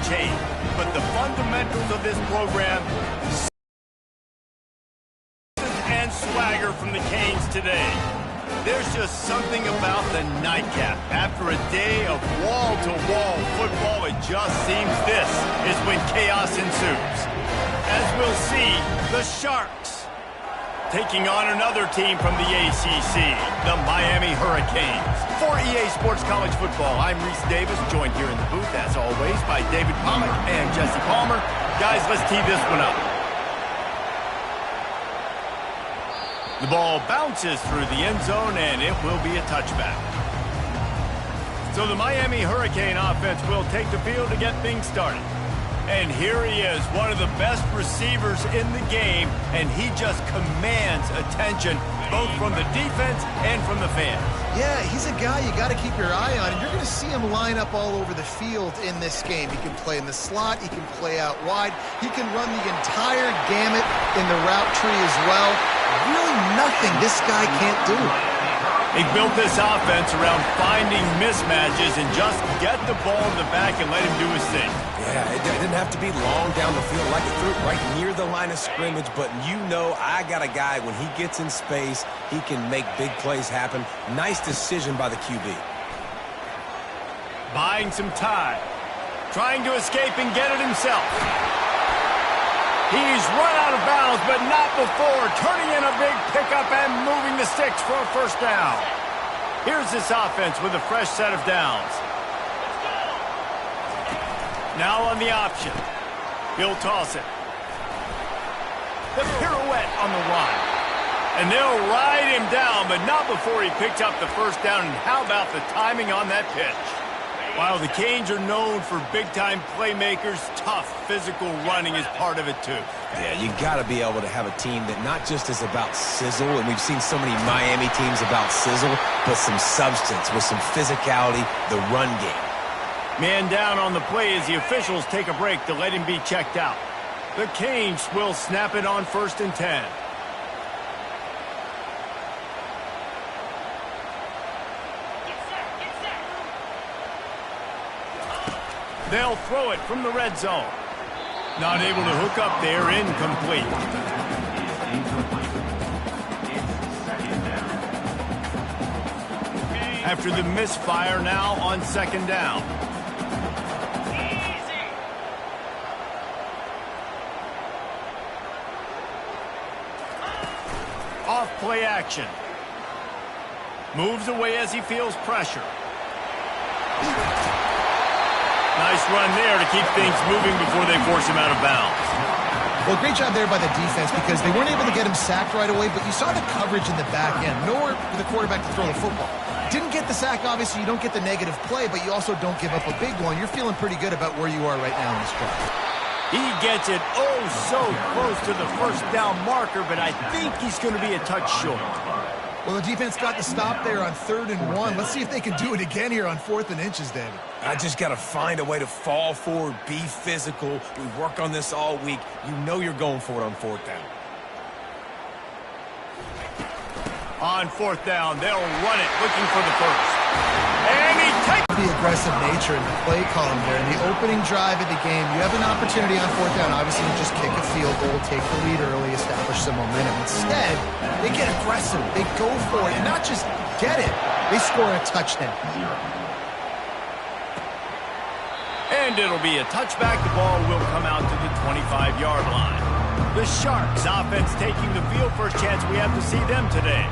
change, but the fundamentals of this program and swagger from the Canes today. There's just something about the nightcap. After a day of wall-to-wall football, it just seems this is when chaos ensues. As we'll see, the Sharks taking on another team from the ACC, the Miami Hurricanes. For EA Sports College Football, I'm Reese Davis, joined here in the booth, as always, by David Pollack and Jesse Palmer. Guys, let's tee this one up. The ball bounces through the end zone, and it will be a touchback. So the Miami Hurricane offense will take the field to get things started. And here he is, one of the best receivers in the game, and he just commands attention, both from the defense and from the fans. Yeah, he's a guy you got to keep your eye on, and you're going to see him line up all over the field in this game. He can play in the slot, he can play out wide, he can run the entire gamut in the route tree as well. Really nothing this guy can't do. He built this offense around finding mismatches and just get the ball in the back and let him do his thing. Yeah, it didn't have to be long down the field, like it threw it right near the line of scrimmage, but you know I got a guy, when he gets in space, he can make big plays happen. Nice decision by the QB. Buying some time. Trying to escape and get it himself. He's run out of bounds, but not before turning in a big pickup and moving the sticks for a first down. Here's this offense with a fresh set of downs. Now on the option. He'll toss it. The pirouette on the line. And they'll ride him down, but not before he picks up the first down. And how about the timing on that pitch? While the Canes are known for big-time playmakers, tough physical running is part of it too. Yeah, you got to be able to have a team that not just is about sizzle, and we've seen so many Miami teams about sizzle, but some substance with some physicality, the run game. Man down on the play as the officials take a break to let him be checked out. The Canes will snap it on 1st and 10. They'll throw it from the red zone. Not able to hook up there, incomplete. After the misfire, now on 2nd down. Off play action. Moves away as he feels pressure. Nice run there to keep things moving before they force him out of bounds. Well, great job there by the defense because they weren't able to get him sacked right away, but you saw the coverage in the back end. Nowhere for the quarterback to throw the football. Didn't get the sack, obviously. You don't get the negative play, but you also don't give up a big one. You're feeling pretty good about where you are right now in this drive. He gets it oh so close to the first down marker, but I think he's going to be a touch short. Well, the defense got the stop there on 3rd and 1. Let's see if they can do it again here on 4th and inches, David. I just got to find a way to fall forward, be physical. We work on this all week. You know you're going for it on 4th down. On 4th down, they'll run it, looking for the first. And he takes the aggressive nature in the play column there. In the opening drive of the game, you have an opportunity on 4th down. Obviously, you just kick a field goal, take the lead early, establish some momentum. Instead, they get aggressive. They go for it, and not just get it. They score a touchdown. And it'll be a touchback. The ball will come out to the 25-yard line. The Sharks offense taking the field. First chance we have to see them today.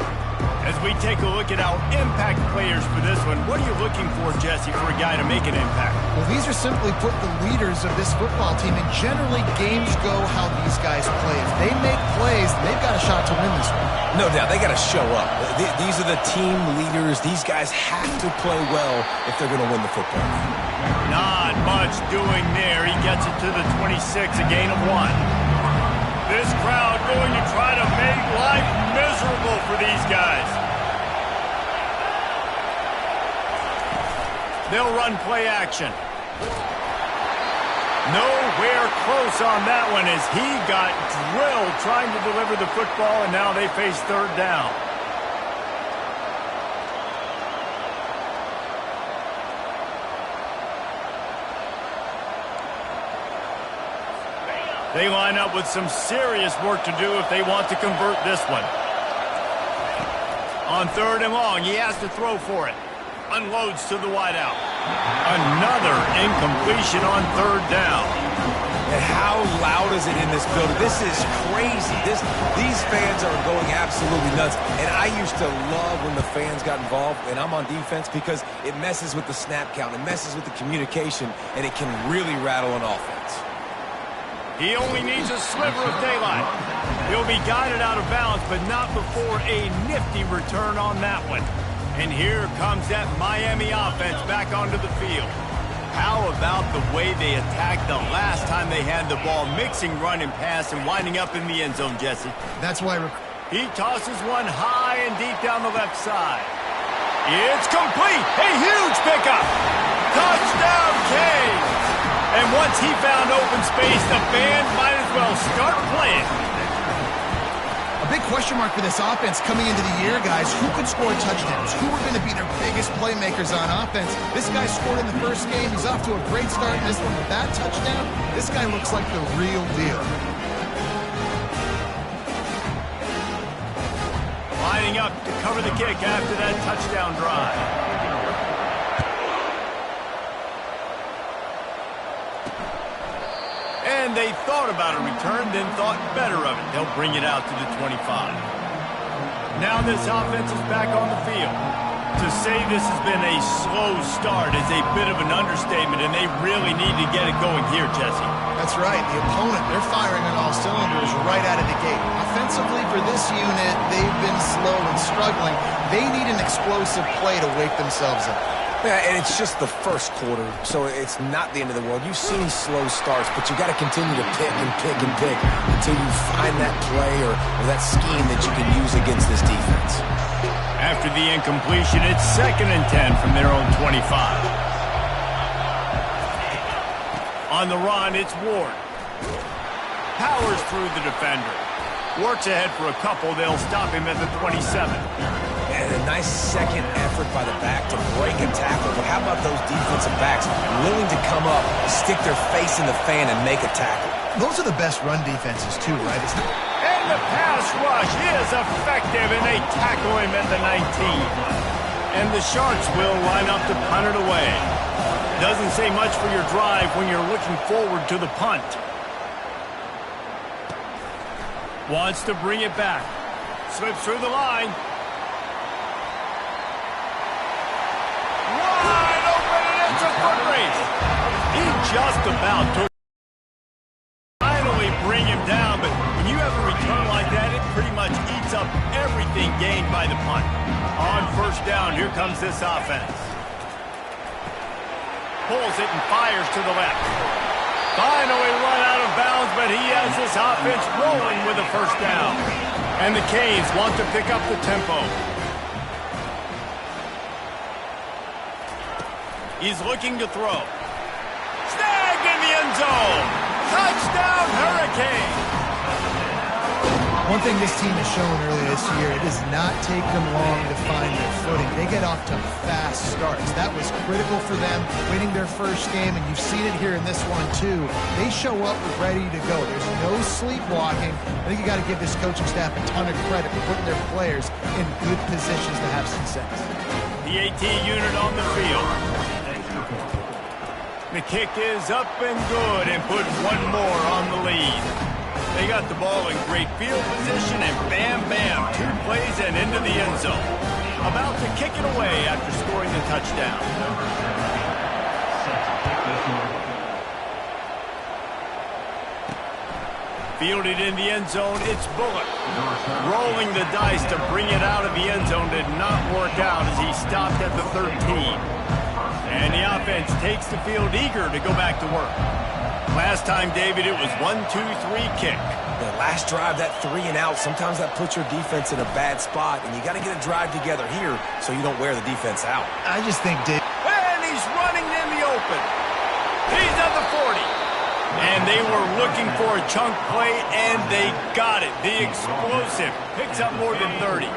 As we take a look at our impact players for this one, what are you looking for, Jesse, for a guy to make an impact? Well, these are simply put the leaders of this football team, and generally games go how these guys play. If they make plays, they've got a shot to win this one. No doubt, they got to show up. These are the team leaders. These guys have to play well if they're going to win the football game. Not much doing there. He gets it to the 26, a gain of 1. This crowd going to try to make life miserable for these guys. They'll run play action. Nowhere close on that one as he got drilled trying to deliver the football, and now they face 3rd down. They line up with some serious work to do if they want to convert this one. On 3rd and long, he has to throw for it. Unloads to the wideout. Another incompletion on 3rd down. And how loud is it in this building? This is crazy. These fans are going absolutely nuts. And I used to love when the fans got involved, and I'm on defense, because it messes with the snap count. It messes with the communication, and it can really rattle an offense. He only needs a sliver of daylight. He'll be guided out of bounds, but not before a nifty return on that one. And here comes that Miami offense back onto the field. How about the way they attacked the last time they had the ball, mixing run and pass and winding up in the end zone, Jesse? That's why he tosses one high and deep down the left side. It's complete. A huge pickup. Touchdown, Canes. And once he found open space, the band might as well start playing. A big question mark for this offense coming into the year, guys. Who could score touchdowns? Who are going to be their biggest playmakers on offense? This guy scored in the first game. He's off to a great start in this one with that touchdown. This guy looks like the real deal. Lining up to cover the kick after that touchdown drive. And they thought about a return, then thought better of it. They'll bring it out to the 25. Now this offense is back on the field. To say this has been a slow start is a bit of an understatement, and they really need to get it going here, Jesse. That's right. The opponent, they're firing on all cylinders right out of the gate. Offensively for this unit, they've been slow and struggling. They need an explosive play to wake themselves up. Yeah, and it's just the first quarter, so it's not the end of the world. You've seen slow starts, but you got to continue to pick and pick and pick until you find that play or that scheme that you can use against this defense. After the incompletion, it's 2nd and 10 from their own 25. On the run, it's Ward. Powers through the defender. Works ahead for a couple. They'll stop him at the 27. And a nice second effort by the back to break a tackle. But how about those defensive backs willing to come up, stick their face in the fan, and make a tackle? Those are the best run defenses, too, right? And the pass rush is effective, and they tackle him at the 19. And the Sharks will line up to punt it away. Doesn't say much for your drive when you're looking forward to the punt. Wants to bring it back. Slips through the line. Wide open, and it's a foot race. He just about took. Finally bring him down, but when you have a return like that, it pretty much eats up everything gained by the punt. On 1st down, here comes this offense. Pulls it and fires to the left. Finally run out of bounds, but he has this offense rolling with a 1st down. And the Canes want to pick up the tempo. He's looking to throw. Snagged in the end zone. Touchdown, Hurricane. One thing this team has shown earlier this year, it does not take them long to find their footing. They get off to fast starts. That was critical for them, winning their first game, and you've seen it here in this one too. They show up ready to go. There's no sleepwalking. I think you got to give this coaching staff a ton of credit for putting their players in good positions to have success. The AT unit on the field. The kick is up and good, and put one more on the lead. They got the ball in great field position, and bam, bam, 2 plays and into the end zone. About to kick it away after scoring the touchdown. Fielded in the end zone, it's Bullock. Rolling the dice to bring it out of the end zone did not work out as he stopped at the 13. And the offense takes the field eager to go back to work. Last time, David, it was 1-2-3 kick. The last drive, that 3 and out, sometimes that puts your defense in a bad spot, and you got to get a drive together here so you don't wear the defense out. I just think, Dave. And he's running in the open. He's at the 40. And they were looking for a chunk play, and they got it. The explosive picks up more than 30.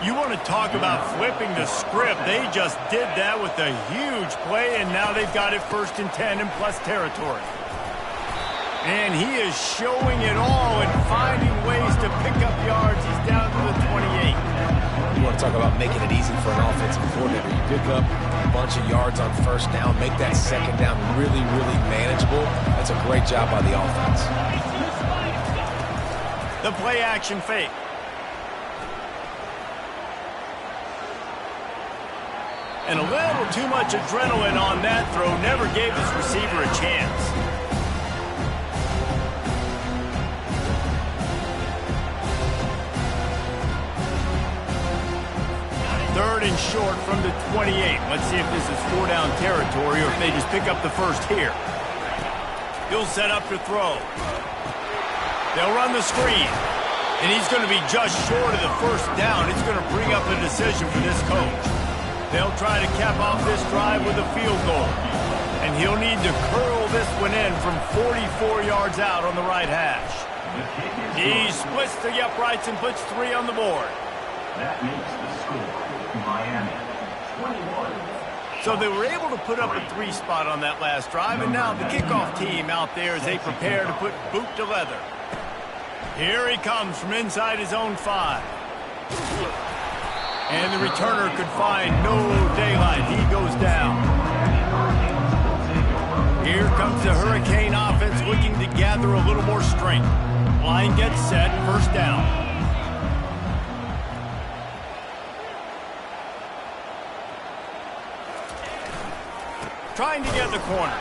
You want to talk about flipping the script. They just did that with a huge play, and now they've got it 1st and 10 in plus territory. And he is showing it all and finding ways to pick up yards. He's down to the 28. You want to talk about making it easy for an offensive coordinator. You pick up a bunch of yards on first down, make that second down really, really manageable. That's a great job by the offense. The play action fake. And a little too much adrenaline on that throw never gave his receiver a chance. Third and short from the 28. Let's see if this is 4-down territory or if they just pick up the first here. He'll set up to throw. They'll run the screen. And he's going to be just short of the first down. It's going to bring up a decision for this coach. They'll try to cap off this drive with a field goal. And he'll need to curl this one in from 44 yards out on the right hash. He splits the uprights and puts 3 on the board. That makes the score Miami 21. So they were able to put up a 3 spot on that last drive, and now the kickoff team out there as they prepare to put boot to leather. Here he comes from inside his own 5. And the returner could find no daylight. He goes down. Here comes the Hurricane offense looking to gather a little more strength. Line gets set, first down. Trying to get the corner.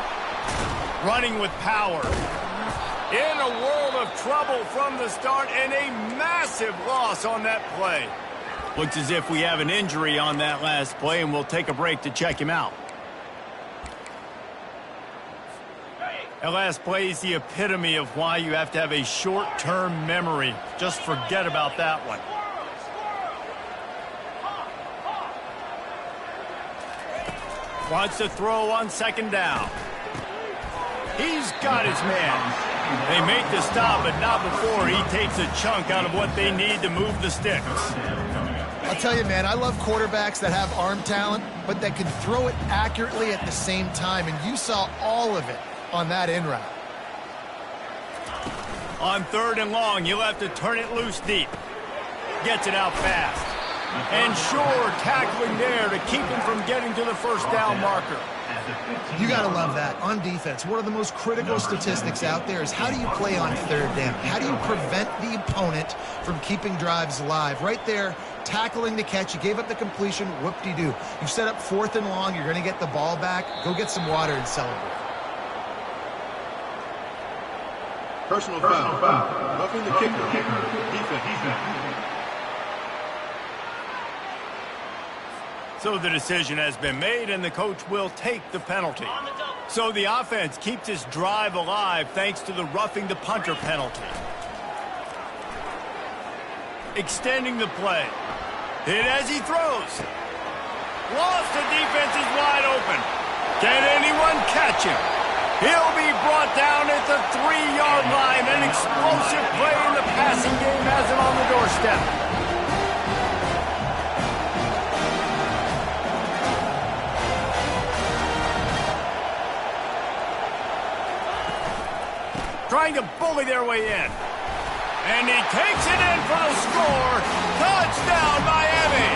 Running with power. In a world of trouble from the start and a massive loss on that play. Looks as if we have an injury on that last play, and we'll take a break to check him out. That last play is the epitome of why you have to have a short-term memory. Just forget about that one. Wants to throw on second down. He's got his man. They make the stop, but not before he takes a chunk out of what they need to move the sticks. I'll tell you, man, I love quarterbacks that have arm talent, but that can throw it accurately at the same time, and you saw all of it on that in route. On third and long, you'll have to turn it loose deep. Gets it out fast. And sure, tackling there to keep him from getting to the first down marker. You got to love that. On defense, one of the most critical statistics out there is how do you play on third down? How do you prevent the opponent from keeping drives alive? Right there, tackling the catch. You gave up the completion. Whoop-de-doo. You set up fourth and long. You're going to get the ball back. Go get some water and celebrate. Personal foul. Roughing the kicker. Defense. So the decision has been made, and the coach will take the penalty. So the offense keeps this drive alive thanks to the roughing the punter penalty. Extending the play. Hit as he throws. Lost, the defense is wide open. Can anyone catch him? He'll be brought down at the 3-yard line. An explosive play in the passing game has him on the doorstep. Trying to bully their way in. And he takes it in for the score. Touchdown, Miami!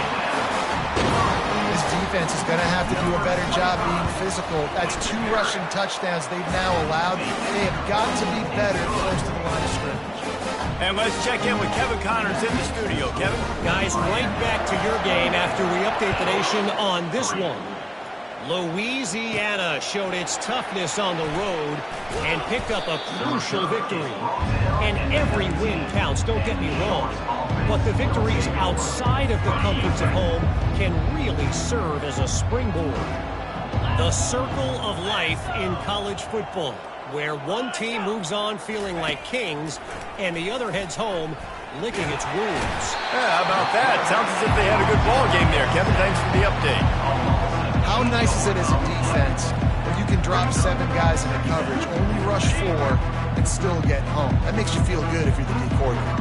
This defense is going to have to do a better job being physical. That's 2 rushing touchdowns they've now allowed. They have got to be better close to the line of scrimmage. And let's check in with Kevin Connors in the studio. Kevin? Guys, right back to your game after we update the nation on this one. Louisiana showed its toughness on the road and picked up a crucial victory. And every win counts, don't get me wrong. But the victories outside of the comforts of home can really serve as a springboard. The circle of life in college football, where one team moves on feeling like kings and the other heads home licking its wounds. Yeah, how about that? Sounds as if they had a good ball game there, Kevin. Thanks for the update. How nice is it as a defense when you can drop 7 guys into coverage, only rush 4, and still get home? That makes you feel good if you're the D coordinator.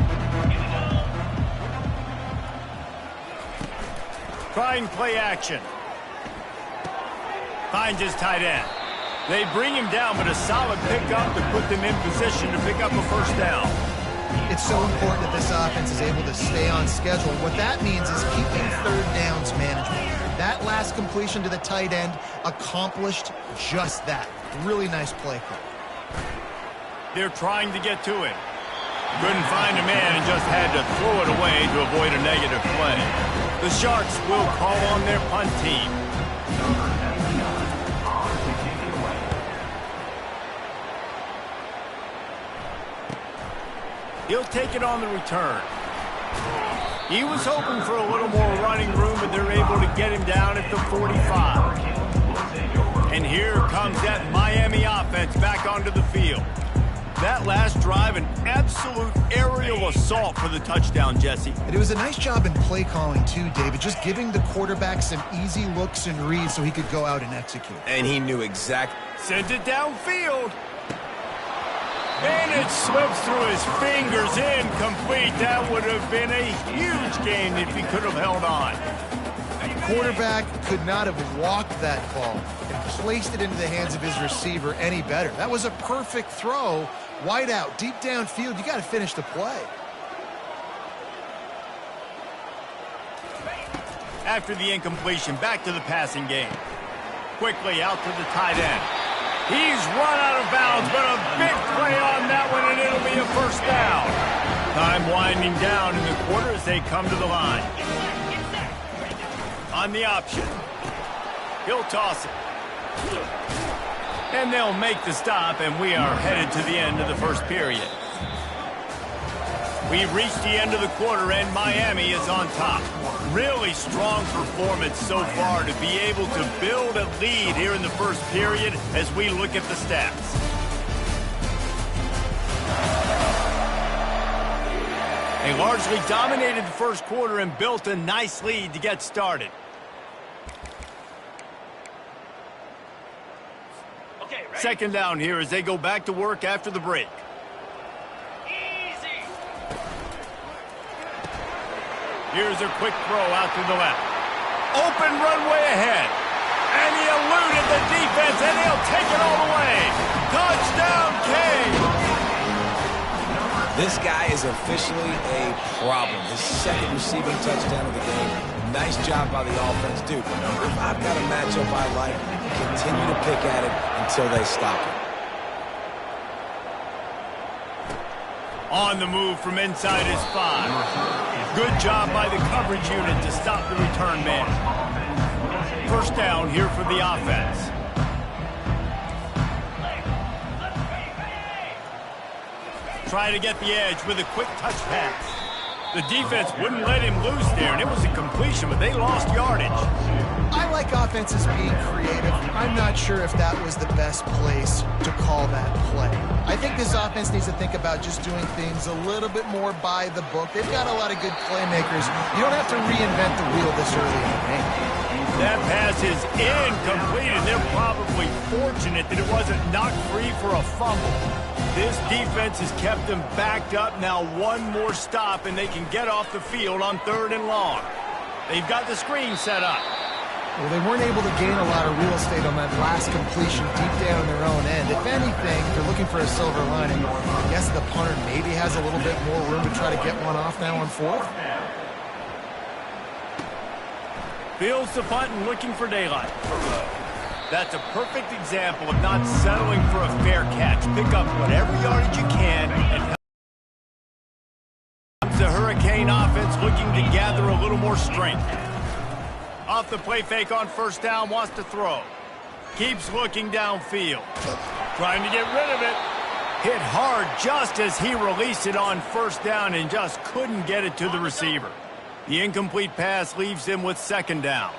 Trying play action. Finds his tight end. They bring him down, but a solid pickup to put them in position to pick up a first down. It's so important that this offense is able to stay on schedule. What that means is keeping third downs manageable. That last completion to the tight end accomplished just that. Really nice play call. They're trying to get to him. Couldn't find a man and just had to throw it away to avoid a negative play. The Sharks will call on their punt team. He'll take it on the return. He was hoping for a little more running room, but they're able to get him down at the 45. And here comes that Miami offense back onto the field. That last drive, an absolute aerial assault for the touchdown, Jesse. And it was a nice job in play calling too, David, just giving the quarterback some easy looks and reads so he could go out and execute. And he knew exactly. Sent it downfield. And it slips through his fingers, incomplete. That would have been a huge gain if he could have held on. The quarterback could not have walked that ball and placed it into the hands of his receiver any better. That was a perfect throw. Wide out, deep downfield. You got to finish the play. After the incompletion, back to the passing game. Quickly out to the tight end. He's run out of bounds, but a big play on that one, and it'll be a first down. Time winding down in the quarter as they come to the line. On the option. He'll toss it. And they'll make the stop, and we are headed to the end of the first period. We've reached the end of the quarter, and Miami is on top. Really strong performance so far to be able to build a lead here in the first period as we look at the stats. They largely dominated the first quarter and built a nice lead to get started. Second down here as they go back to work after the break. Here's a quick throw out to the left. Open runway ahead. And he eluded the defense, and he'll take it all the way. Touchdown, King! This guy is officially a problem. His second receiving touchdown of the game. Nice job by the offense. Dude, if I've got a matchup I like, continue to pick at it until they stop it. On the move from inside his 5. Good job by the coverage unit to stop the return man. First down here for the offense. Try to get the edge with a quick touch pass. The defense wouldn't let him loose there, and it was a completion, but they lost yardage. I like offenses being creative. I'm not sure if that was the best place to call that play. I think this offense needs to think about just doing things a little bit more by the book. They've got a lot of good playmakers. You don't have to reinvent the wheel this early in the game. That pass is incomplete, and they're probably fortunate that it wasn't knocked free for a fumble. This defense has kept them backed up. Now one more stop, and they can get off the field on 3rd and long. They've got the screen set up. Well, they weren't able to gain a lot of real estate on that last completion deep down in their own end. If anything, they're looking for a silver lining. I guess the punter maybe has a little bit more room to try to get one off now on 4th. Fields the punt and looking for daylight. That's a perfect example of not settling for a fair catch. Pick up whatever yardage you can and help. The Hurricane offense looking to gather a little more strength. Off the play fake on first down, wants to throw. Keeps looking downfield. Trying to get rid of it. Hit hard just as he released it on first down and just couldn't get it to the receiver. The incomplete pass leaves him with 2nd down.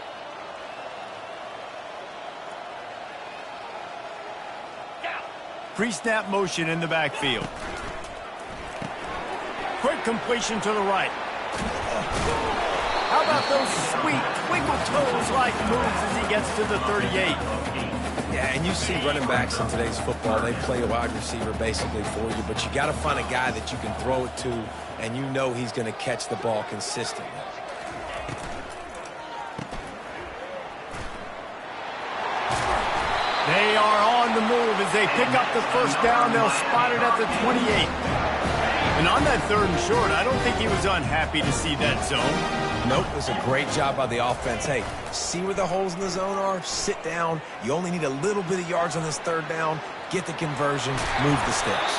Pre-snap motion in the backfield. Quick completion to the right. How about those sweet twinkle toes-like moves as he gets to the 38? Yeah, and you see running backs in today's football, they play a wide receiver basically for you, but you got to find a guy that you can throw it to, and you know he's going to catch the ball consistently. They are on the move as they pick up the first down. They'll spot it at the 28. And on that 3rd and short, I don't think he was unhappy to see that zone. Nope, it was a great job by the offense. Hey, see where the holes in the zone are? Sit down. You only need a little bit of yards on this 3rd down. Get the conversion, move the sticks.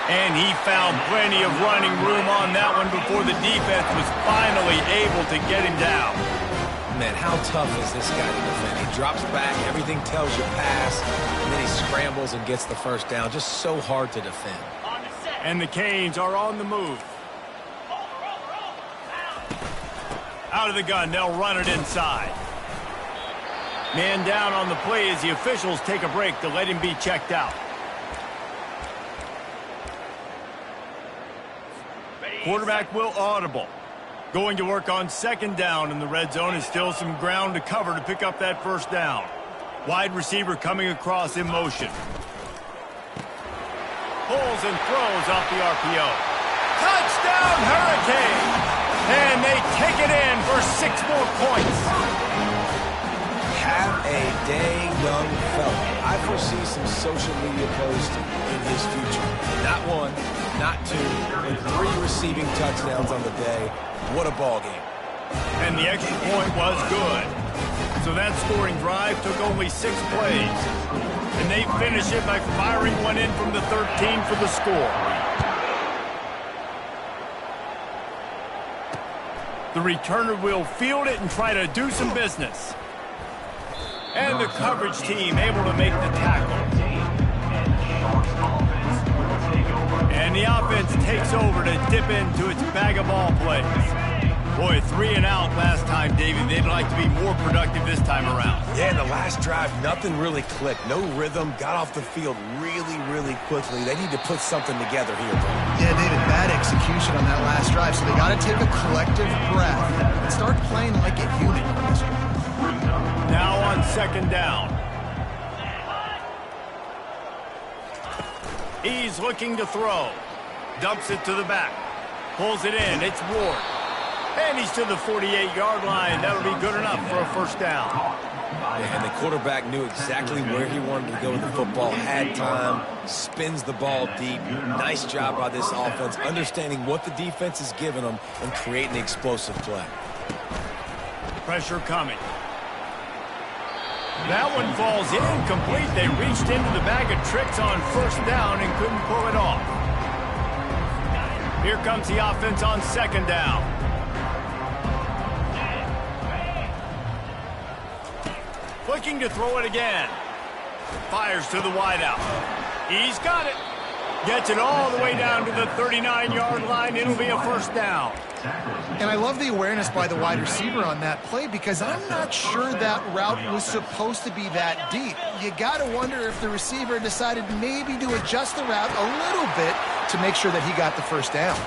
And he found plenty of running room on that one before the defense was finally able to get him down. Man, how tough is this guy to defend? He drops back, everything tells you pass, and then he scrambles and gets the first down. Just so hard to defend. And the Canes are on the move. Out of the gun, they'll run it inside. Man down on the play as the officials take a break to let him be checked out. Quarterback will audible. Going to work on 2nd down in the red zone is still some ground to cover to pick up that first down. Wide receiver coming across in motion. Pulls and throws off the RPO. Touchdown, Hurricane! And they take it in for 6 more points. Have a day, young fella. I foresee some social media posts in his future. Not 1, not 2, but 3 receiving touchdowns on the day. What a ball game. And the extra point was good. So that scoring drive took only 6 plays. And they finish it by firing one in from the 13 for the score. The returner will field it and try to do some business. And the coverage team able to make the tackle. And the offense takes over to dip into its bag of ball plays. Boy, 3 and out last time, Davey. They'd like to be more productive this time around. Yeah, in the last drive, nothing really clicked. No rhythm. Got off the field really, really quickly. They need to put something together here, bro. Yeah, David, bad execution on that last drive, so they got to take a collective breath and start playing like a unit. Now on 2nd down. He's looking to throw. Dumps it to the back. Pulls it in. It's Ward. And he's to the 48-yard line. That'll be good enough for a first down. And the quarterback knew exactly where he wanted to go with the football. Had time. Spins the ball deep. Nice job by this offense, understanding what the defense is giving them and creating the explosive play. Pressure coming. That one falls incomplete. They reached into the bag of tricks on first down and couldn't pull it off. Here comes the offense on 2nd down. Looking to throw it again. Fires to the wideout. He's got it. Gets it all the way down to the 39-yard line. It'll be a first down. And I love the awareness by the wide receiver on that play because I'm not sure that route was supposed to be that deep. You got to wonder if the receiver decided maybe to adjust the route a little bit to make sure that he got the first down.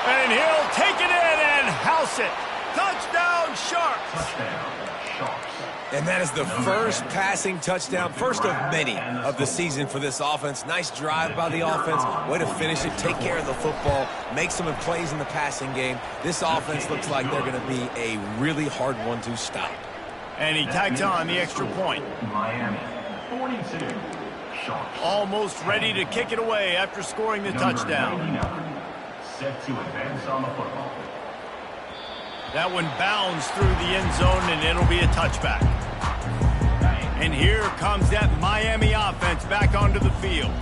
And he'll take it in and house it. Touchdown, Sharks. Touchdown, Sharks. And that is the first passing touchdown, first of many of the season for this offense. Nice drive by the offense. Way to finish it, take care of the football, make some plays in the passing game. This offense looks like they're going to be a really hard one to stop. And he tags on the extra point. Miami, 42. Sharks. Almost ready to kick it away after scoring the touchdown. 99, set to advance on the football. That one bounds through the end zone, and it'll be a touchback. And here comes that Miami offense back onto the field.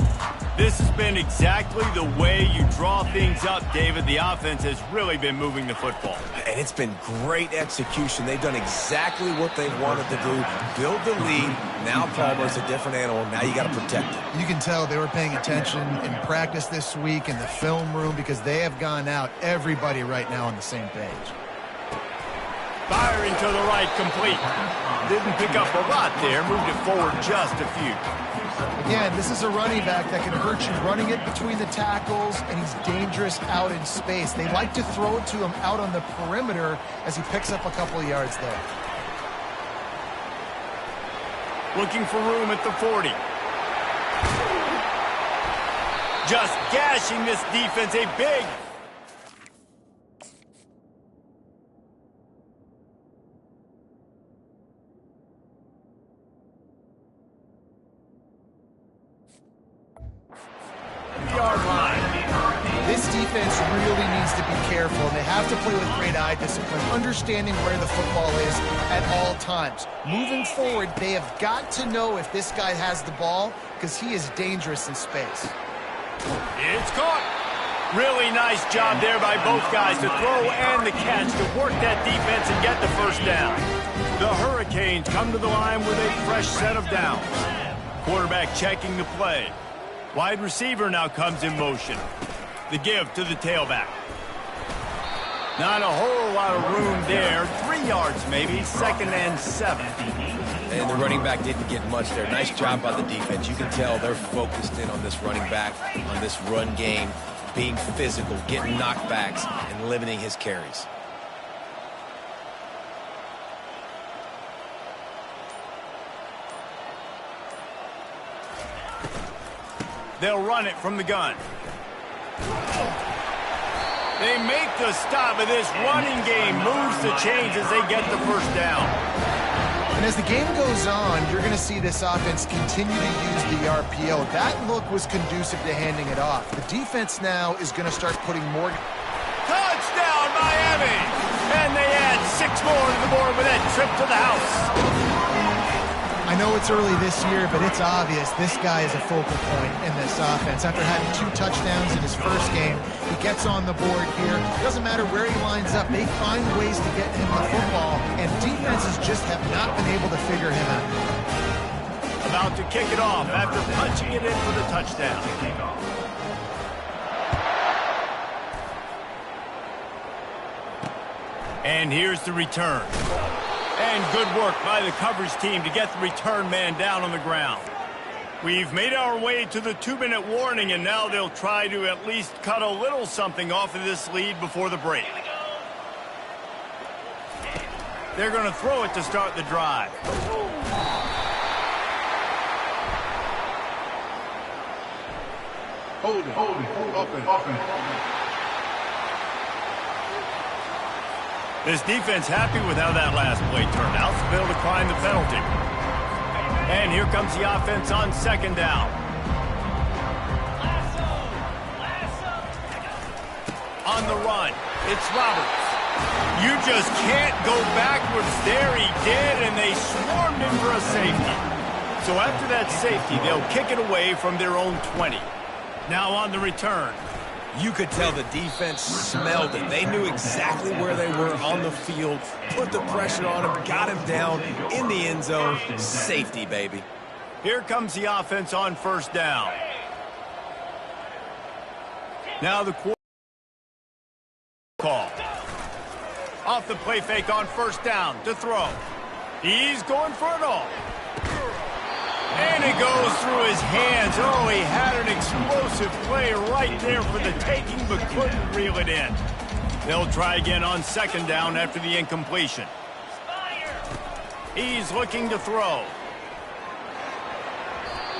This has been exactly the way you draw things up, David. The offense has really been moving the football. And it's been great execution. They've done exactly what they wanted to do. Build the lead. Now Palmer's a different animal. Now you got to protect it. You can tell they were paying attention in practice this week in the film room because they have gone out, everybody right now on the same page. Firing to the right, complete. Didn't pick up a lot there, moved it forward just a few. Again, this is a running back that can hurt you running it between the tackles, and he's dangerous out in space. They like to throw it to him out on the perimeter as he picks up a couple of yards there. Looking for room at the 40. Just gashing this defense, a big defense really needs to be careful, and they have to play with great eye discipline, understanding where the football is at all times. Moving forward, they have got to know if this guy has the ball, because he is dangerous in space. It's caught. Really nice job there by both guys to throw and the catch to work that defense and get the first down. The Hurricanes come to the line with a fresh set of downs. Quarterback checking the play. Wide receiver now comes in motion. The give to the tailback. Not a whole lot of room there. 3 yards maybe, 2nd and 7. And the running back didn't get much there. Nice job by the defense. You can tell they're focused in on this running back, on this run game, being physical, getting knockbacks, and limiting his carries. They'll run it from the gun. They make the stop, but this running game moves the chains as they get the first down. And as the game goes on, you're going to see this offense continue to use the RPO. That look was conducive to handing it off. The defense now is going to start putting more... Touchdown, Miami! And they add 6 more to the board with that trip to the house. I know it's early this year, but it's obvious this guy is a focal point in this offense. After having 2 touchdowns in his first game, he gets on the board here. Doesn't matter where he lines up, they find ways to get him the football, and defenses just have not been able to figure him out. About to kick it off after punching it in for the touchdown. And here's the return. And good work by the coverage team to get the return man down on the ground. We've made our way to the 2-minute warning, and now they'll try to at least cut a little something off of this lead before the break. They're going to throw it to start the drive. Hold it. Offense. This defense happy with how that last play turned out, so they'll decline the penalty. And here comes the offense on 2nd down. On the run, it's Roberts. You just can't go backwards there. He did, and they swarmed him for a safety. So after that safety, they'll kick it away from their own 20. Now on the return. You could tell the defense smelled it. They knew exactly where they were on the field, put the pressure on him, got him down in the end zone. Safety, baby. Here comes the offense on 1st down. Now the quarterback call. Off the play fake on 1st down to throw. He's going for it all. And it goes through his hands. Oh, he had an explosive play right there for the taking, but couldn't reel it in. They'll try again on 2nd down after the incompletion. He's looking to throw.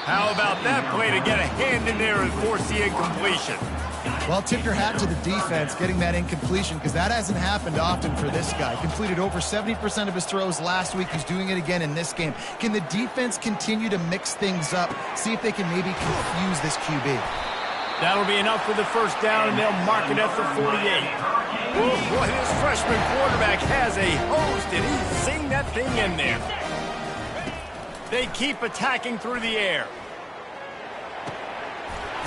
How about that play to get a hand in there and force the incompletion? Well, tip your hat to the defense getting that incompletion, because that hasn't happened often for this guy. Completed over 70% of his throws last week. He's doing it again in this game. Can the defense continue to mix things up, see if they can maybe confuse this QB? That'll be enough for the 1st down, and they'll mark it at the 48. Oh, boy, this freshman quarterback has a host, and he's seen that thing in there. They keep attacking through the air.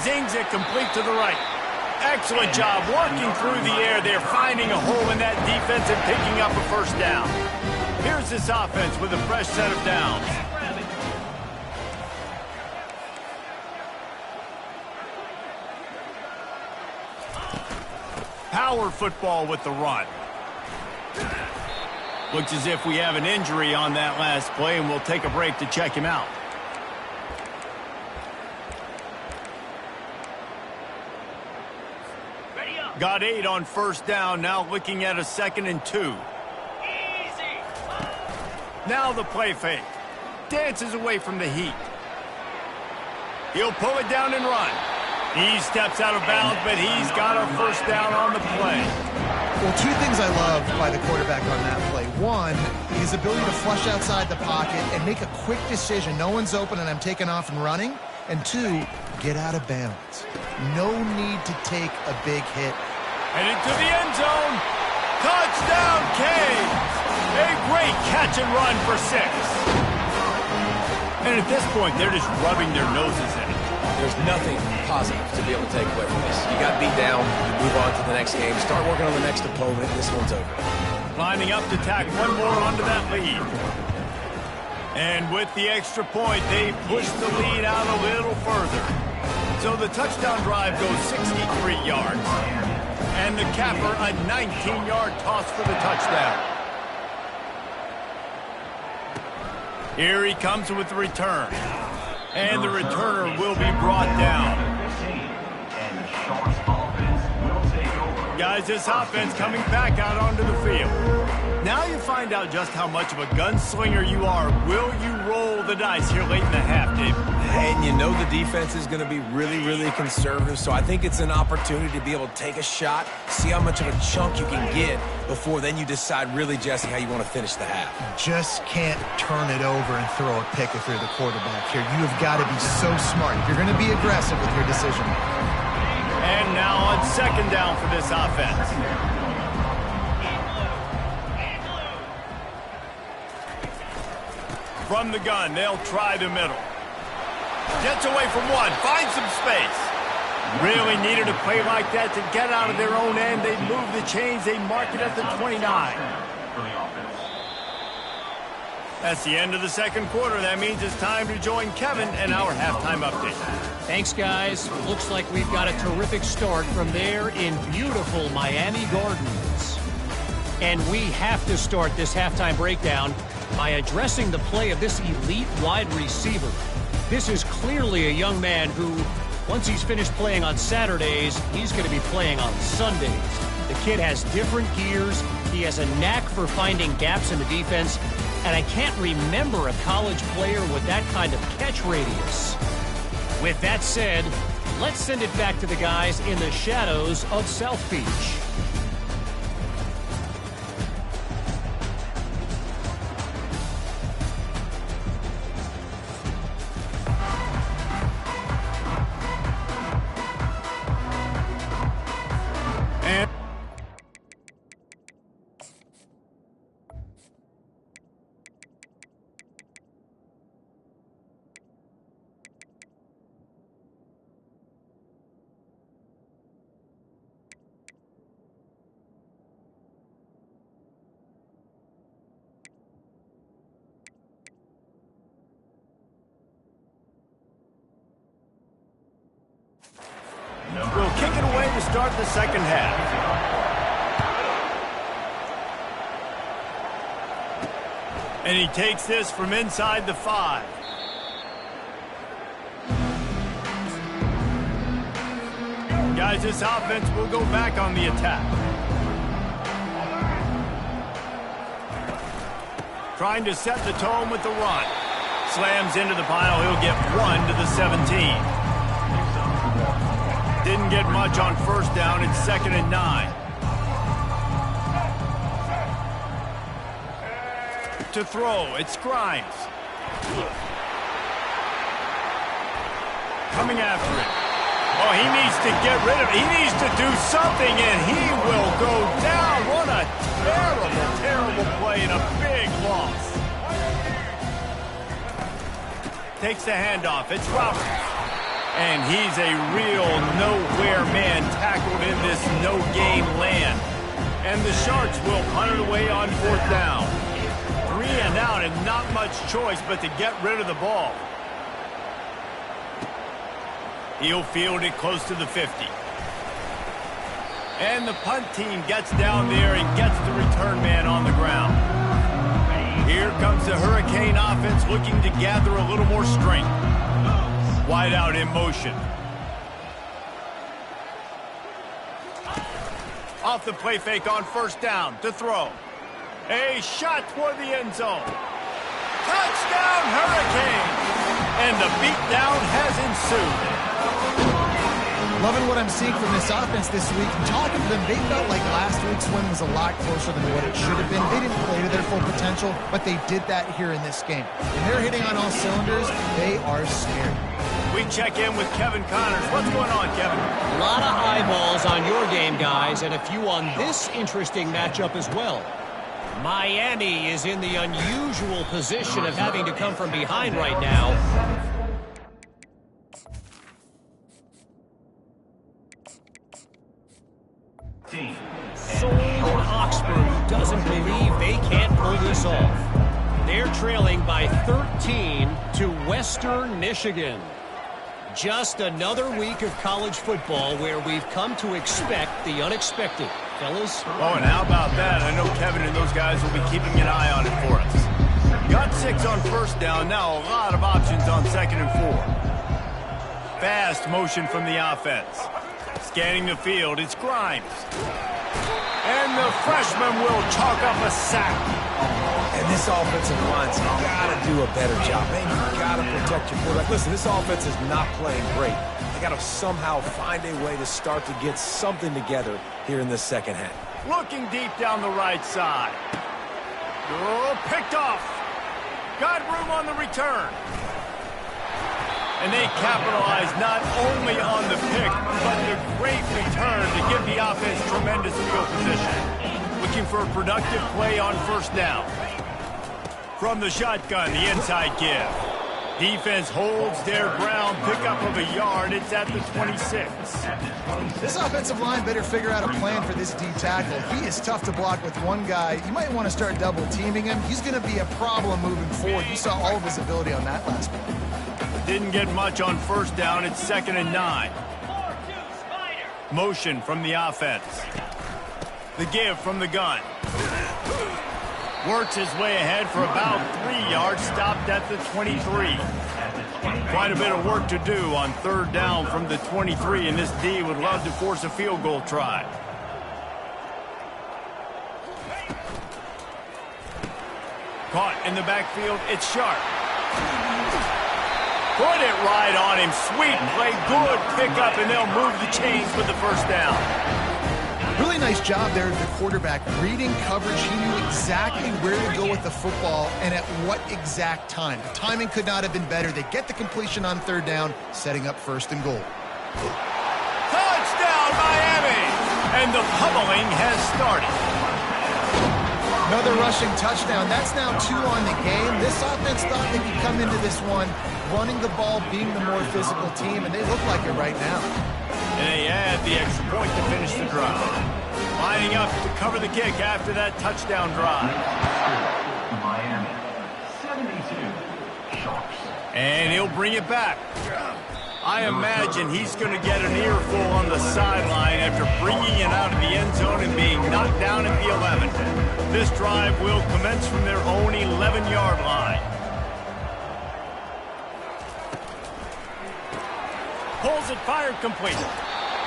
Zings it complete to the right. Excellent job working through the air. They're finding a hole in that defense and picking up a 1st down. Here's this offense with a fresh set of downs. Power football with the run. Looks as if we have an injury on that last play, and we'll take a break to check him out. Got 8 on 1st down, now looking at a 2nd and 2. Easy. Now the play fake. Dances away from the heat. He'll pull it down and run. He steps out of bounds, but he's got a 1st down on the play. Well, 2 things I love by the quarterback on that play. One, his ability to flush outside the pocket and make a quick decision. No one's open and I'm taking off and running. And 2, get out of bounds. No need to take a big hit. Headed to the end zone. Touchdown, Canes! A great catch and run for 6. And at this point, they're just rubbing their noses in it. There's nothing positive to be able to take away from this. You got beat down, you move on to the next game, start working on the next opponent, this one's over. Lining up to tack one more onto that lead. And with the extra point, they push the lead out a little further. So the touchdown drive goes 63 yards. And the capper, a 19-yard toss for the touchdown. Here he comes with the return. And the returner will be brought down. Guys, this offense coming back out onto the field. Now you find out just how much of a gunslinger you are. Will you roll the dice here late in the half, Dave? And you know the defense is going to be really, really conservative, so I think it's an opportunity to be able to take a shot, see how much of a chunk you can get before then you decide really, Jesse, how you want to finish the half. Just can't turn it over and throw a pick if you're the quarterback here. You have got to be so smart. You're going to be aggressive with your decision. And now on second down for this offense. From the gun, they'll try the middle. Gets away from one, finds some space. Really needed a play like that to get out of their own end. They move the chains, they mark it at the 29. That's the end of the second quarter. That means it's time to join Kevin and our halftime update. Thanks, guys. Looks like we've got a terrific start from there in beautiful Miami Gardens. And we have to start this halftime breakdown by addressing the play of this elite wide receiver. This is clearly a young man who, once he's finished playing on Saturdays, he's going to be playing on Sundays. The kid has different gears. He has a knack for finding gaps in the defense. And I can't remember a college player with that kind of catch radius. With that said, let's send it back to the guys in the shadows of South Beach. We'll kick it away to start the second half. And he takes this from inside the 5. Guys, this offense will go back on the attack. Trying to set the tone with the run. Slams into the pile. He'll get 1 to the 17. Didn't get much on first down. It's 2nd and 9. To throw, it's Grimes. Coming after it. Oh, he needs to get rid of it. He needs to do something, and he will go down. What a terrible, terrible play and a big loss. Takes the handoff. It's Roberts. And he's a real nowhere man tackled in this no-game land. And the Sharks will punt it away on 4th down. 3 and out and not much choice but to get rid of the ball. He'll field it close to the 50. And the punt team gets down there and gets the return man on the ground. Here comes the Hurricane offense looking to gather a little more strength. Wide out in motion. Off the play fake on first down to throw. A shot toward the end zone. Touchdown, Hurricane! And the beatdown has ensued. Loving what I'm seeing from this offense this week. Talking to them, they felt like last week's win was a lot closer than what it should have been. They didn't play to their full potential, but they did that here in this game. When they're hitting on all cylinders, they are scary. We check in with Kevin Connors. What's going on, Kevin? A lot of eyeballs on your game, guys, and a few on this interesting matchup as well. Miami is in the unusual position of having to come from behind right now. Sold Oxford, who doesn't believe they can't pull this off. They're trailing by 13 to Western Michigan. Just another week of college football where we've come to expect the unexpected. Fellas? Oh, and how about that? I know Kevin and those guys will be keeping an eye on it for us. Got 6 on first down. Now a lot of options on 2nd and 4. Fast motion from the offense. Scanning the field, it's Grimes. And the freshman will chalk up a sack. And this offensive line's got to do a better job. Man, you got to protect your quarterback. Listen, this offense is not playing great. They got to somehow find a way to start to get something together here in the second half. Looking deep down the right side. Oh, picked off. Got room on the return. And they capitalize not only on the pick, but the great return to give the offense tremendous field position. Looking for a productive play on first down. From the shotgun, the inside give. Defense holds their ground, pickup of a yard. It's at the 26. This offensive line better figure out a plan for this D tackle. He is tough to block with one guy. You might want to start double teaming him. He's going to be a problem moving forward. You saw all of his ability on that last play. Didn't get much on first down. It's 2nd and 9. Motion from the offense. The give from the gun. Works his way ahead for about 3 yards. Stopped at the 23. Quite a bit of work to do on 3rd down from the 23, and this D would love to force a field goal try. Caught in the backfield. It's Sharp. Put it right on him. Sweet play. Good pickup, and they'll move the chains with the first down. Really nice job there of the quarterback. Reading coverage, he knew exactly where to go with the football and at what exact time. The timing could not have been better. They get the completion on 3rd down, setting up 1st and goal. Touchdown, Miami! And the pummeling has started. Another rushing touchdown. That's now 2 on the game. This offense thought they could come into this one running the ball, being the more physical team, and they look like it right now. And they add the extra point to finish the drive. Lining up to cover the kick after that touchdown drive. Miami, 72, Sharks. And he'll bring it back. I imagine he's going to get an earful on the sideline after bringing it out of the end zone and being knocked down at the 11. This drive will commence from their own 11-yard line. Pulls it, fired, complete.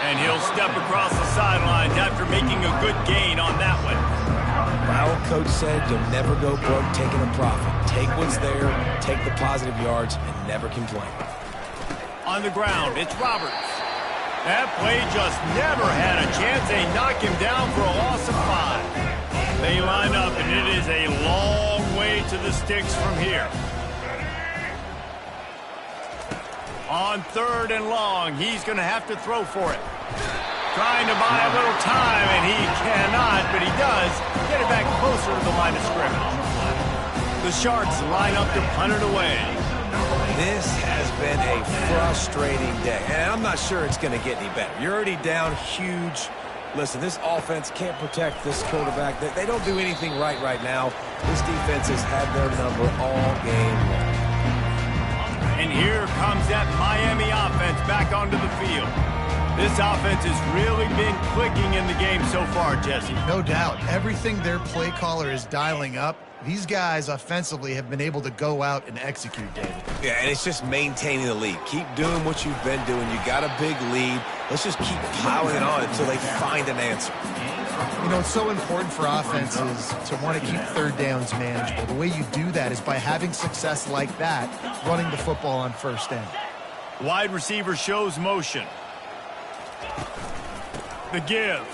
And he'll step across the sidelines after making a good gain on that one. My old coach said you'll never go broke taking a profit. Take what's there, take the positive yards, and never complain. On the ground, it's Roberts. That play just never had a chance. They knock him down for a loss of 5. They line up, and it is a long way to the sticks from here. On 3rd and long, he's going to have to throw for it. Trying to buy a little time, and he cannot, but he does get it back closer to the line of scrimmage. The Sharks line up to punt it away. This has been a frustrating day, and I'm not sure it's going to get any better. You're already down huge. Listen, this offense can't protect this quarterback. They don't do anything right now. This defense has had their number all game long. And here comes that Miami offense back onto the field. This offense has really been clicking in the game so far, Jesse. No doubt. Everything their play caller is dialing up, these guys offensively have been able to go out and execute, David. Yeah, and it's just maintaining the lead. Keep doing what you've been doing. You got a big lead. Let's just keep piling it on until they find an answer. You know, it's so important for offenses to want to keep 3rd downs manageable. The way you do that is by having success like that, running the football on 1st down. Wide receiver shows motion. The give.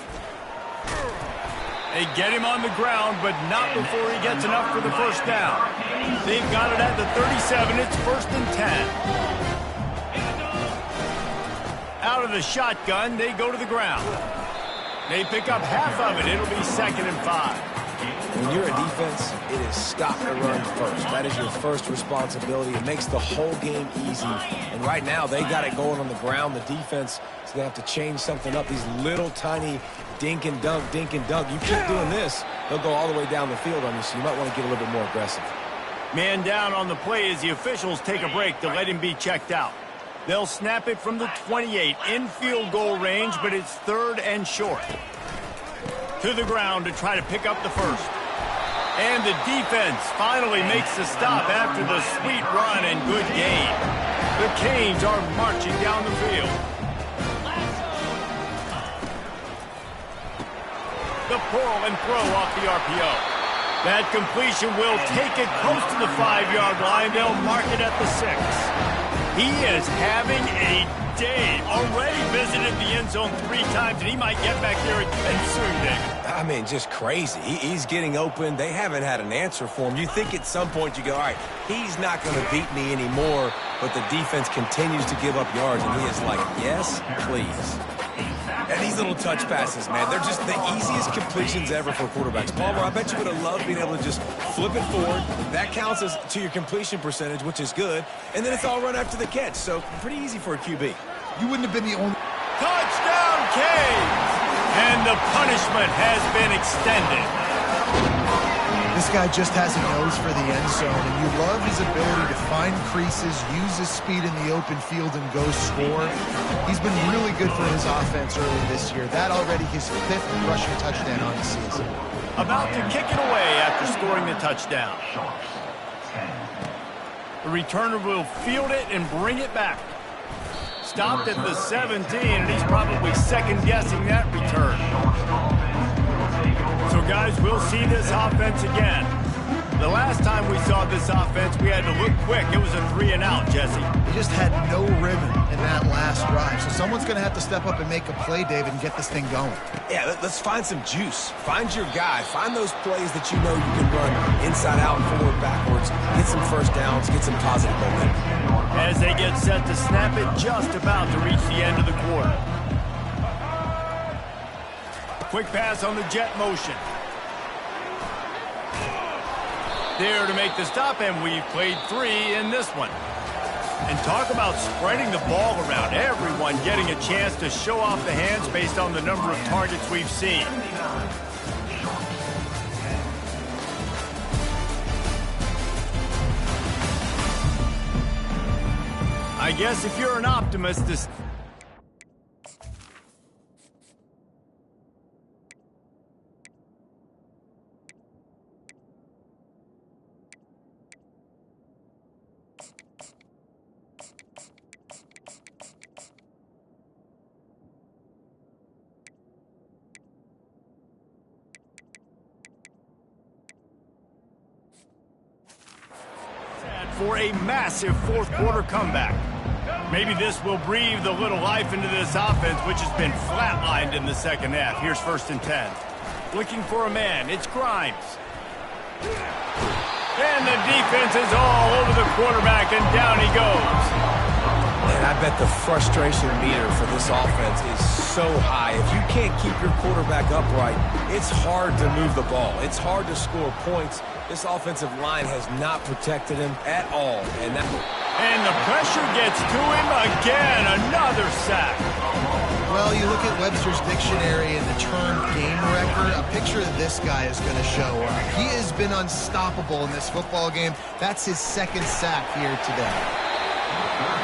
They get him on the ground, but not before he gets enough for the first down. They've got it at the 37. It's 1st and 10. Out of the shotgun, they go to the ground. They pick up half of it. It'll be 2nd and 5. When you're a defense, it is stop the run first. That is your first responsibility. It makes the whole game easy. And right now, they got it going on the ground. The defense is going to have to change something up. These little tiny dink and dunk, dink and dunk. You keep doing this, they'll go all the way down the field on you, so you might want to get a little bit more aggressive. Man down on the play as the officials take a break to let him be checked out. They'll snap it from the 28 in field goal range, but it's 3rd and short. To the ground to try to pick up the first. And the defense finally makes the stop after the sweet run and good gain. The Canes are marching down the field. The pull and throw off the RPO. That completion will take it close to the 5-yard line. They'll mark it at the 6. He is having a day. Already visited the end zone 3 times, and he might get back there again soon, David. I mean, just crazy. He's getting open. They haven't had an answer for him. You think at some point you go, all right, he's not going to beat me anymore, but the defense continues to give up yards, and he is like, yes, please. And these little touch passes, man, they're just the easiest completions ever for quarterbacks. Palmer, I bet you would have loved being able to just flip it forward. That counts as to your completion percentage, which is good. And then it's all run after the catch, so pretty easy for a QB. You wouldn't have been the only... Touchdown, Canes! And the punishment has been extended. This guy just has a nose for the end zone, and you love his ability to find creases, use his speed in the open field, and go score. He's been really good for his offense early this year. That already his 5th rushing touchdown on the season. About to kick it away after scoring the touchdown. The returner will field it and bring it back. Stopped at the 17, and he's probably second-guessing that return. So, guys, we'll see this offense again. The last time we saw this offense, we had to look quick. It was a 3-and-out, Jesse. He just had no rhythm in that last drive. So someone's going to have to step up and make a play, David, and get this thing going. Yeah, let's find some juice. Find your guy. Find those plays that you know you can run inside out, forward, backwards. Get some first downs. Get some positive momentum. As they get set to snap it, just about to reach the end of the quarter. Quick pass on the jet motion. There to make the stop, and we've played 3 in this one. And talk about spreading the ball around. Everyone getting a chance to show off the hands based on the number of targets we've seen. I guess if you're an optimist, this... for a massive 4th quarter comeback. Maybe this will breathe a little life into this offense, which has been flatlined in the second half. Here's 1st and 10. Looking for a man. It's Grimes. And the defense is all over the quarterback, and down he goes. And I bet the frustration meter for this offense is so high. If you can't keep your quarterback upright, it's hard to move the ball. It's hard to score points. This offensive line has not protected him at all. And the pressure gets to him again. Another sack. Well, you look at Webster's dictionary and the term game wrecker, a picture of this guy is going to show up. He has been unstoppable in this football game. That's his 2nd sack here today.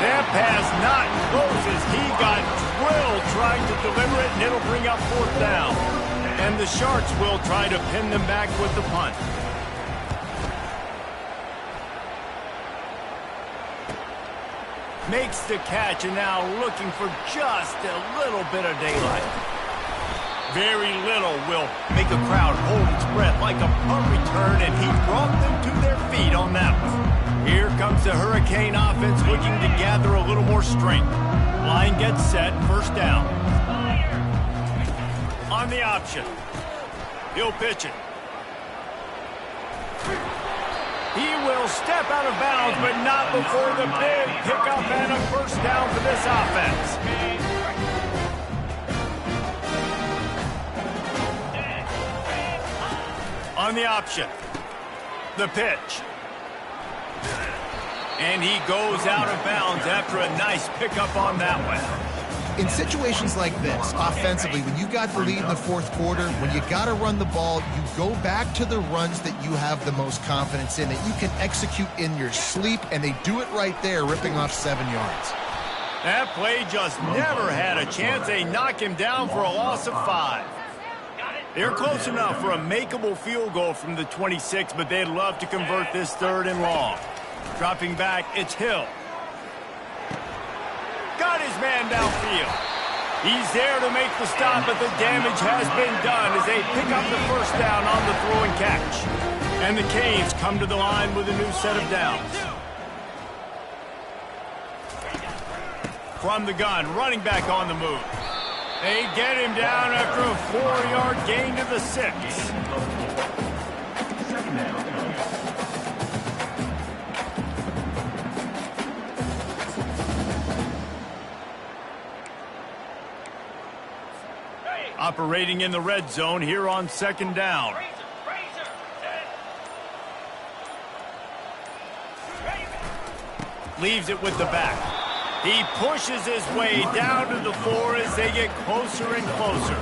That pass not close as he got drilled trying to deliver it, and it'll bring up 4th down. And the Sharks will try to pin them back with the punt. Makes the catch, and now looking for just a little bit of daylight. Very little will make a crowd hold its breath like a punt return, and he brought them to their feet on that one. Here comes the Hurricane offense looking to gather a little more strength. Line gets set, 1st down. On the option. He'll pitch it. He will step out of bounds, but not before the big pickup and a 1st down for this offense. Run the option. The pitch. And he goes out of bounds after a nice pickup on that one. In situations like this, offensively, when you got the lead in the fourth quarter, when you got to run the ball, you go back to the runs that you have the most confidence in, that you can execute in your sleep, and they do it right there, ripping off 7 yards. That play just never had a chance. They knock him down for a loss of 5. They're close enough for a makeable field goal from the 26, but they'd love to convert this 3rd and long. Dropping back, it's Hill. Got his man downfield. He's there to make the stop, but the damage has been done as they pick up the first down on the throw and catch. And the Canes come to the line with a new set of downs. From the gun, running back on the move. They get him down after a 4-yard gain to the 6. Operating in the red zone here on 2nd down. Leaves it with the back. He pushes his way down to the 4 as they get closer and closer.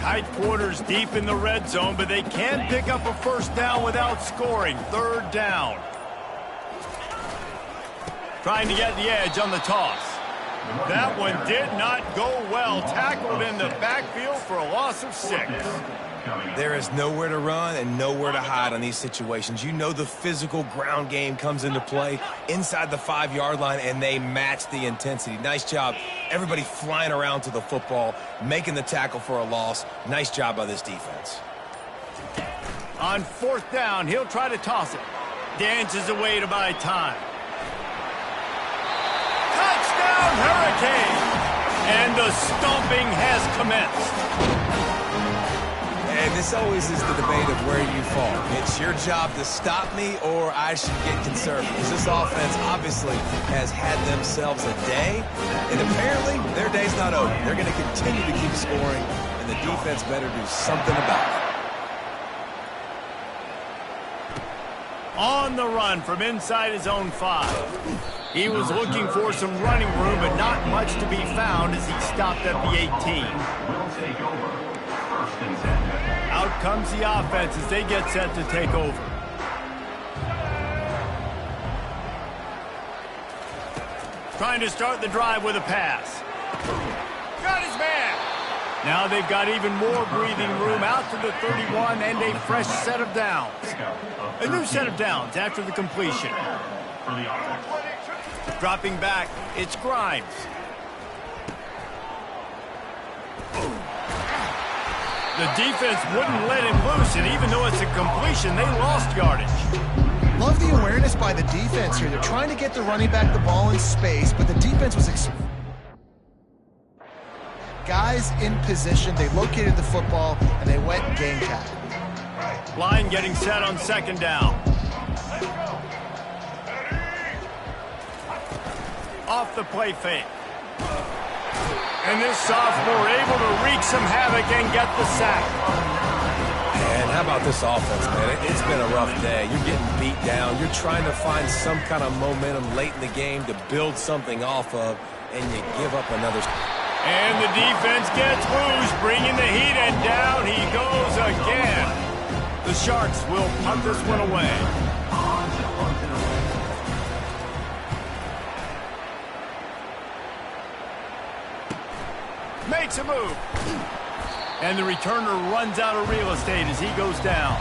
Tight quarters deep in the red zone, but they can't pick up a first down without scoring. 3rd down. Trying to get the edge on the toss. That one did not go well. Tackled in the backfield for a loss of 6. There is nowhere to run and nowhere to hide on these situations. You know the physical ground game comes into play inside the 5-yard line, and they match the intensity. Nice job. Everybody flying around to the football, making the tackle for a loss. Nice job by this defense. On 4th down, he'll try to toss it. Dances away to buy time. Touchdown, Hurricane! And the stomping has commenced. And this always is the debate of where you fall. It's your job to stop me, or I should get conservative. Because this offense obviously has had themselves a day, and apparently their day's not over. They're going to continue to keep scoring, and the defense better do something about it. On the run from inside his own 5. He was looking for some running room, but not much to be found as he stopped at the 18. Out comes the offense as they get set to take over. Trying to start the drive with a pass. Got his man. Now they've got even more breathing room out to the 31 and a fresh set of downs. A new set of downs after the completion. Dropping back, it's Grimes. The defense wouldn't let him loose, and even though it's a completion, they lost yardage. Love the awareness by the defense here. They're trying to get the running back the ball in space, but the defense was guys in position. They located the football, and they went and game tackle. Line getting set on 2nd down. Off the play fake. And this sophomore able to wreak some havoc and get the sack. And how about this offense, man? It's been a rough day. You're getting beat down. You're trying to find some kind of momentum late in the game to build something off of, and you give up another. And the defense gets loose, bringing the heat, and down he goes again. The Sharks will punt this one away. Makes a move. And the returner runs out of real estate as he goes down.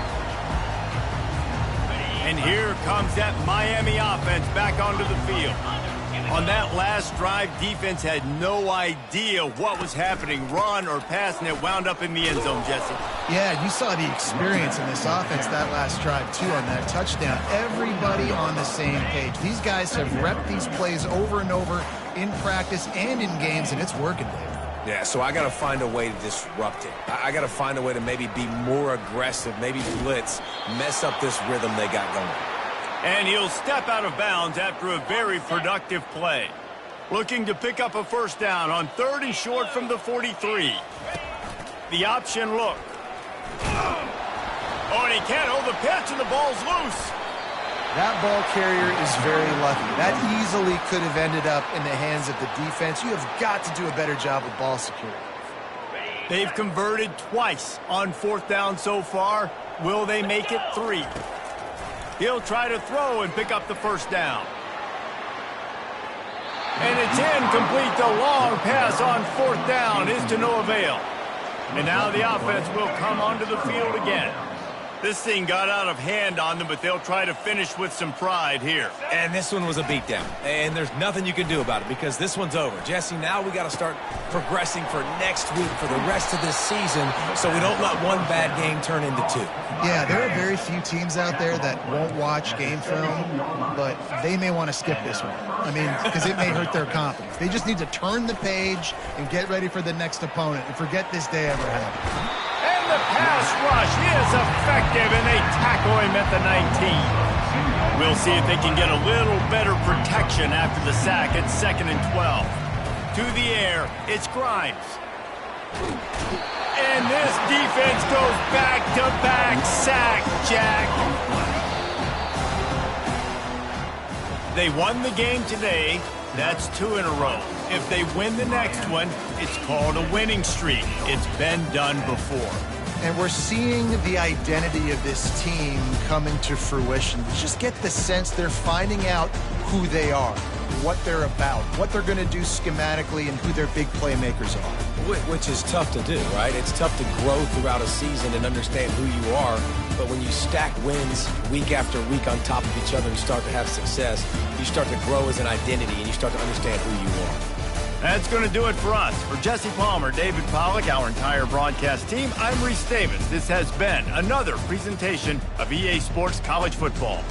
And here comes that Miami offense back onto the field. On that last drive, defense had no idea what was happening, run or pass, and it wound up in the end zone, Jesse. Yeah, you saw the experience in this offense that last drive, too, on that touchdown. Everybody on the same page. These guys have repped these plays over and over in practice and in games, and it's working, Dave. Yeah, so I got to find a way to disrupt it. I got to find a way to maybe be more aggressive, maybe blitz, mess up this rhythm they got going. And he'll step out of bounds after a very productive play. Looking to pick up a first down on 3rd and short from the 43. The option look. Oh, and he can't hold the pitch, and the ball's loose. That ball carrier is very lucky. That easily could have ended up in the hands of the defense. You have got to do a better job with ball security. They've converted twice on 4th down so far. Will they make it 3? He'll try to throw and pick up the first down. And it's incomplete. The long pass on 4th down is to no avail. And now the offense will come onto the field again. This thing got out of hand on them, but they'll try to finish with some pride here. And this one was a beatdown. And there's nothing you can do about it because this one's over. Jesse, now we got to start progressing for next week for the rest of this season so we don't let one bad game turn into 2. Yeah, there are very few teams out there that won't watch game film, but they may want to skip this one. I mean, because it may hurt their confidence. They just need to turn the page and get ready for the next opponent and forget this day ever happened. And the pass rush is effective, and they tackle him at the 19. We'll see if they can get a little better protection after the sack at 2nd and 12. To the air, it's Grimes. And this defense goes back-to-back sack, Jack. They won the game today. That's 2 in a row. If they win the next one, it's called a winning streak. It's been done before. And we're seeing the identity of this team coming to fruition. Just get the sense they're finding out who they are, what they're about, what they're going to do schematically, and who their big playmakers are. Which is tough to do, right? It's tough to grow throughout a season and understand who you are. But when you stack wins week after week on top of each other and start to have success, you start to grow as an identity and you start to understand who you are. That's going to do it for us. For Jesse Palmer, David Pollack, our entire broadcast team, I'm Reese Davis. This has been another presentation of EA Sports College Football.